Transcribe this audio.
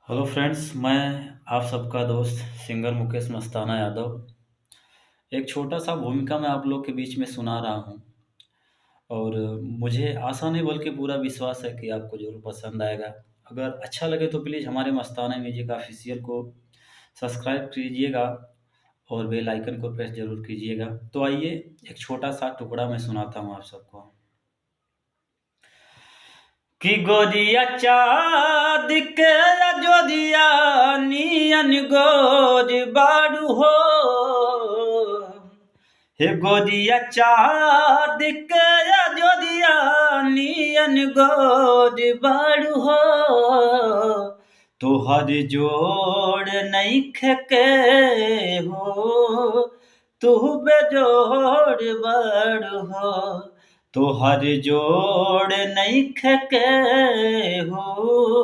Hello friends, मैं आप सबका दोस्त सिंगर मुकेश मस्ताना यादव एक छोटा-सा भूमिका मैं आप लोग के बीच में सुना रहा हूँ और मुझे आशा नहीं बल्कि पूरा विश्वास है कि आपको ज़रूर पसंद आएगा। अगर अच्छा लगे तो प्लीज़ हमारे मस्ताना म्यूज़िक ऑफ़िशियल को सब्सक्राइब कीजिएगा और बेल आइकन को प्रेस ज़रूर कीजिएगा। तो आइए एक छोटा-सा टुकड़ा मैं सुनाता हूँ आप सबको। कि गोदिया चाँद के अजोरिया नियन गोद बारू हो। हे गोदिया चाँद के अजोरिया नियन गोद बारू हो। तोहर जोड़ नइखे केहू, तू बेजोड़ बड़ हो। तोहर जोड़ नइखे केहू,